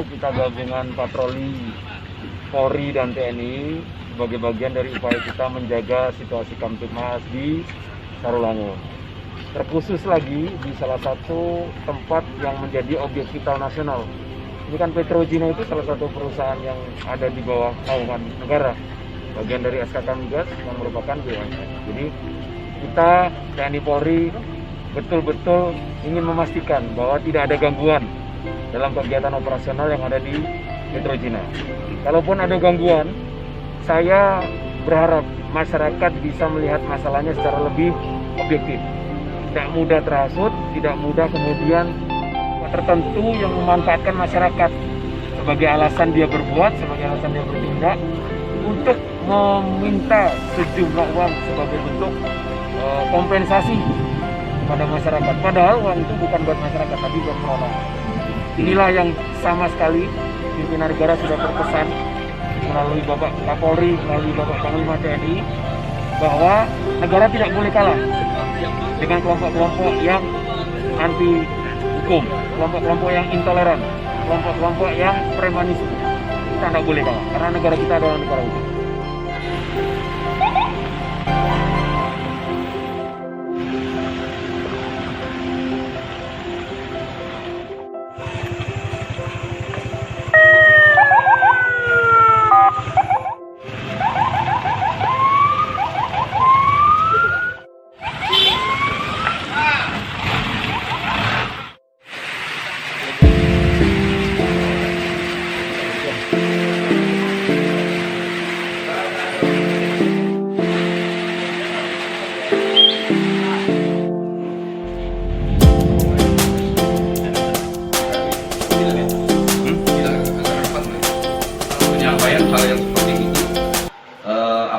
kita gabungan patroli Polri dan TNI sebagai bagian dari upaya kita menjaga situasi Kamtipmas di Sarolangun. Terkhusus lagi di salah satu tempat yang menjadi objek vital nasional. Ini kan Petrojina itu salah satu perusahaan yang ada di bawah naungan negara, bagian dari SKK Migas yang merupakan BUMN. Jadi kita TNI Polri betul-betul ingin memastikan bahwa tidak ada gangguan dalam kegiatan operasional yang ada di Petrojina. Kalaupun ada gangguan, saya berharap masyarakat bisa melihat masalahnya secara lebih objektif. Tidak mudah terhasut, tidak mudah kemudian tertentu yang memanfaatkan masyarakat sebagai alasan dia berbuat, sebagai alasan dia bertindak untuk meminta sejumlah uang sebagai bentuk kompensasi kepada masyarakat. Padahal uang itu bukan buat masyarakat, tapi buat perorangan. Inilah yang sama sekali pimpinan negara sudah berpesan melalui Bapak Kapolri, melalui Bapak Panglima TNI, bahwa negara tidak boleh kalah dengan kelompok-kelompok yang anti hukum, kelompok-kelompok yang intoleran, kelompok-kelompok yang premanisme. Kita tidak boleh kalah, karena negara kita adalah negara hukum.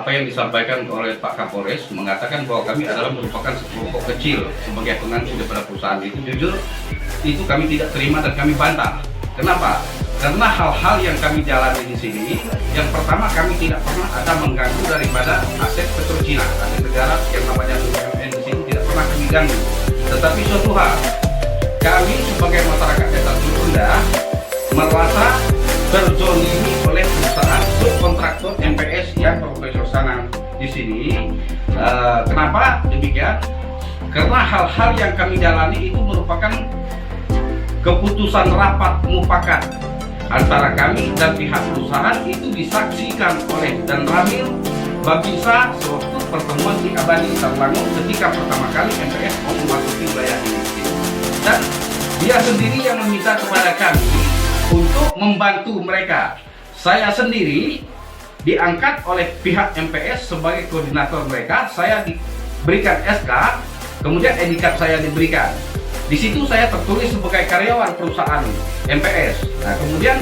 Apa yang disampaikan oleh Pak Kapolres mengatakan bahwa kami adalah merupakan kelompok kecil sebagai pengganti daripada perusahaan itu. Jujur, itu kami tidak terima dan kami bantah. Kenapa? Karena hal-hal yang kami jalani di sini, yang pertama kami tidak pernah ada mengganggu daripada aset Petrojina, aset negara yang namanya BUMN di sini tidak pernah kami ganggu. Tetapi suatu hal, kami sebagai masyarakat desa Tulunda merasa terzolimi oleh perusahaan subkontraktor MPS yang Profesor Sanang di sini. Kenapa demikian? Karena hal-hal yang kami jalani itu merupakan keputusan rapat mufakat antara kami dan pihak perusahaan, itu disaksikan oleh Dan Ramil Babinsa sewaktu pertemuan di Abadi Sarolangun ketika pertama kali MPS mau memasuki wilayah ini. Dan dia sendiri yang meminta kepada kami untuk membantu mereka. Saya sendiri diangkat oleh pihak MPS sebagai koordinator mereka. Saya diberikan SK, kemudian etikat saya diberikan. Di situ saya tertulis sebagai karyawan perusahaan MPS. Nah, kemudian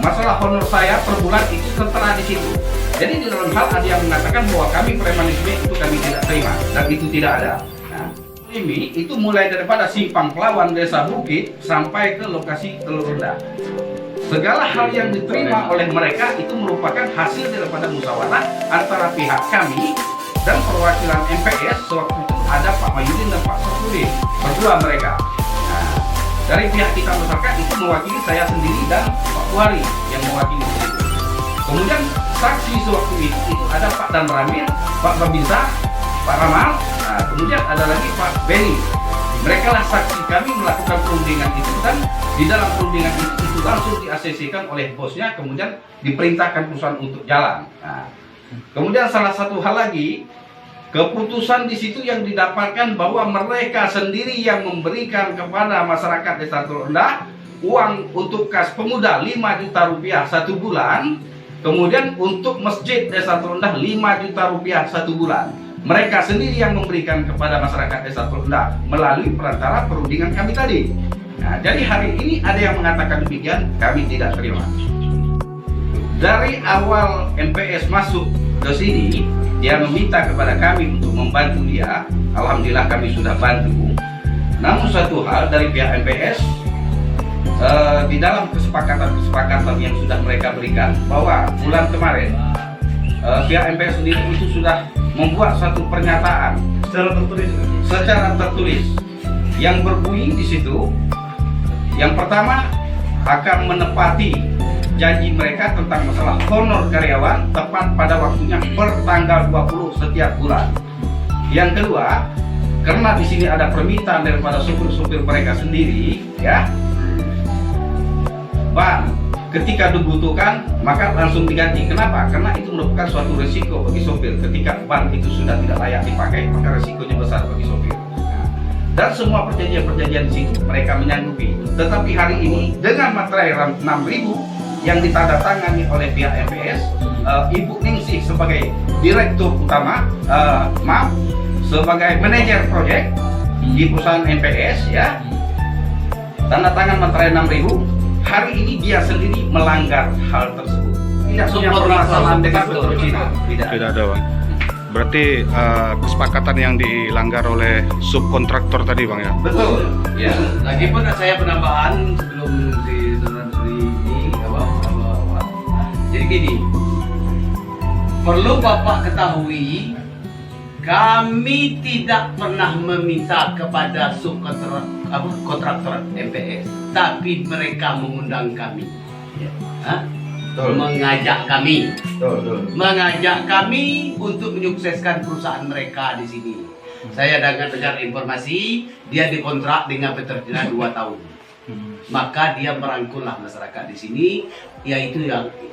masalah honor saya per bulan itu tertera di situ. Jadi di dalam hal ada yang mengatakan bahwa kami premanisme, itu kami tidak terima dan itu tidak ada. Nah, ini itu mulai daripada Simpang Pelawan Desa Bukit sampai ke lokasi Telur Rendah. Segala hal yang diterima oleh mereka itu merupakan hasil daripada musyawarah antara pihak kami dan perwakilan MPS. Sewaktu itu ada Pak Mayudin dan Pak Sofudin, berdua mereka. Nah, dari pihak kita masyarakat itu mewakili saya sendiri dan Pak Buhari yang mewakili di situ. Kemudian saksi sewaktu itu ada Pak Dan Ramil, Pak Babinsa, Pak Ramal, nah, kemudian ada lagi Pak Benny. Mereka lah saksi kami melakukan perundingan itu, dan di dalam perundingan itu langsung di-ACC-kan oleh bosnya, kemudian diperintahkan perusahaan untuk jalan. Nah, kemudian salah satu hal lagi, keputusan di situ yang didapatkan bahwa mereka sendiri yang memberikan kepada masyarakat Desa Telur Rendah uang untuk kas pemuda 5 juta rupiah 1 bulan, kemudian untuk masjid Desa Telur Rendah 5 juta rupiah 1 bulan. Mereka sendiri yang memberikan kepada masyarakat Desa Telur Rendah melalui perantara perundingan kami tadi. Nah, jadi hari ini ada yang mengatakan demikian, kami tidak terima. Dari awal MPS masuk ke sini, dia meminta kepada kami untuk membantu dia. Alhamdulillah kami sudah bantu. Namun satu hal dari pihak MPS, di dalam kesepakatan yang sudah mereka berikan, bahwa bulan kemarin pihak MPS sendiri itu sudah membuat satu pernyataan secara tertulis yang berbunyi di situ. Yang pertama, akan menepati janji mereka tentang masalah honor karyawan tepat pada waktunya per tanggal 20 setiap bulan. Yang kedua, karena di sini ada permintaan daripada supir-supir mereka sendiri, ya, ban ketika dibutuhkan maka langsung diganti. Kenapa? Karena itu merupakan suatu risiko bagi sopir. Ketika ban itu sudah tidak layak dipakai, maka risikonya besar bagi sopir. Dan semua perjanjian-perjanjian di situ mereka menyanggupi. Tetapi hari ini dengan materai 6.000 yang ditandatangani oleh pihak MPS, Ibu Ningsih sebagai direktur utama, sebagai manajer proyek di perusahaan MPS, ya, tanda tangan materai 6.000. Hari ini dia sendiri melanggar hal tersebut. Tidak punya permasalahan dengan betul Cina. Tidak ada, Bang. Berarti kesepakatan yang dilanggar oleh subkontraktor tadi, Bang, ya? Betul. Ya. Lagi pun saya penambahan sebelum si saudara ini apa. Jadi gini, perlu Bapak ketahui, kami tidak pernah meminta kepada kontraktor MPS, tapi mereka mengundang kami, mengajak kami, mengajak kami untuk menyukseskan perusahaan mereka di sini. Saya dengar informasi dia dikontrak dengan Peterjina 2 tahun, maka dia merangkullah masyarakat di sini, yaitu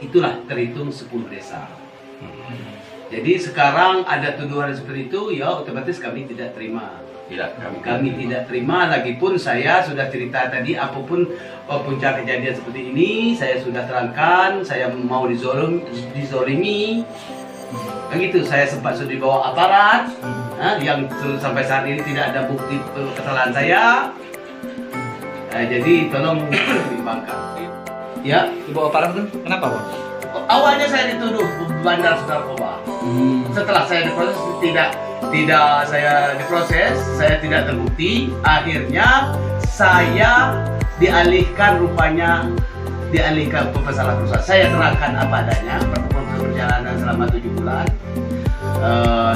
itulah terhitung 10 desa. Jadi sekarang ada tuduhan seperti itu, ya otomatis kami tidak terima. Kami tidak terima. Lagipun saya sudah cerita tadi, apapun puncak kejadian seperti ini, saya sudah terangkan, saya mau dizolimi. Begitu, saya sempat sudah dibawa aparat, yang sampai saat ini tidak ada bukti kesalahan saya. Jadi tolong dipertimbangkan. Ya, Dibawa aparat itu kenapa, Bang? awalnya saya dituduh bandar narkoba. Setelah saya diproses, tidak saya diproses, saya tidak terbukti. Akhirnya saya dialihkan ke pesalah perusahaan. Saya terangkan apa adanya, perjalanan selama 7 bulan.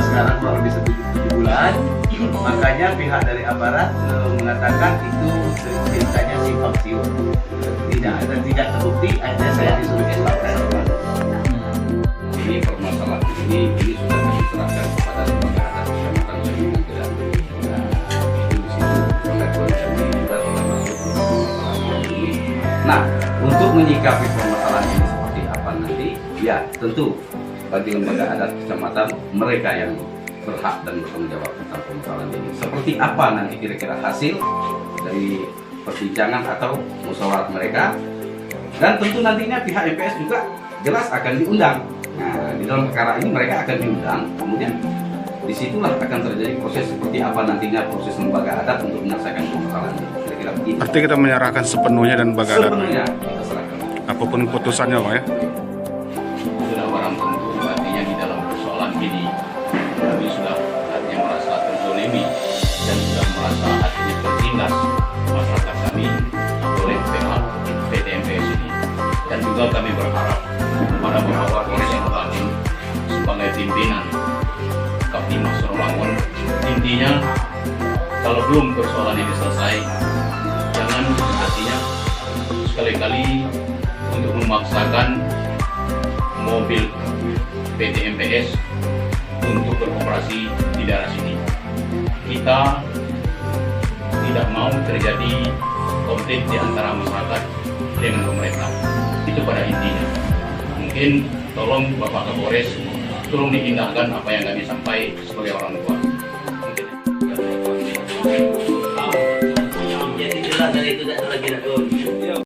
Sekarang kurang lebih 7 bulan. Makanya pihak dari aparat mengatakan itu ceritanya simpang siur. Tidak terbukti, akhirnya saya disuruh dilaporkan. Ini permasalahan ini sudah diserahkan kepada lembaga adat kecamatan Selimunan dan itu di situ pengakuan kami juga telah masuk permasalahan ini. Nah, untuk menyikapi permasalahan ini seperti apa nanti, ya tentu bagi lembaga adat kecamatan mereka yang berhak dan bertanggung jawab tentang permasalahan ini. Seperti apa nanti kira-kira hasil dari perbincangan atau musyawarah mereka, dan tentu nantinya pihak MPS juga jelas akan diundang. Nah, di dalam perkara ini mereka akan diundang, kemudian disitulah akan terjadi proses seperti apa nantinya proses lembaga adat untuk menyelesaikan permasalahan ini. Kira-kira begitu. Arti kita menyerahkan sepenuhnya dan lembaga adat. Sepenuhnya kita serahkan. Apapun keputusannya, Bang, ya. Sudah barang tentu artinya di dalam persoalan ini kami sudah artinya merasa terzolimi dan sudah merasa artinya tertindas masyarakat kami oleh pihak PT MPS ini, dan juga kami berharap kepada Bapak Kapolres Sorolangun sebagai pimpinan Kaptimas Sorolangun, intinya kalau belum persoalan ini selesai, jangan artinya sekali-kali untuk memaksakan mobil PT MPS untuk beroperasi di daerah sini. Kita tidak mau terjadi konflik di antara masyarakat dengan pemerintah. Itu pada intinya. Mungkin tolong Bapak Kapolres tolong diindahkan apa yang kami sampaikan sebagai orang tua. Jadi jelas dari itu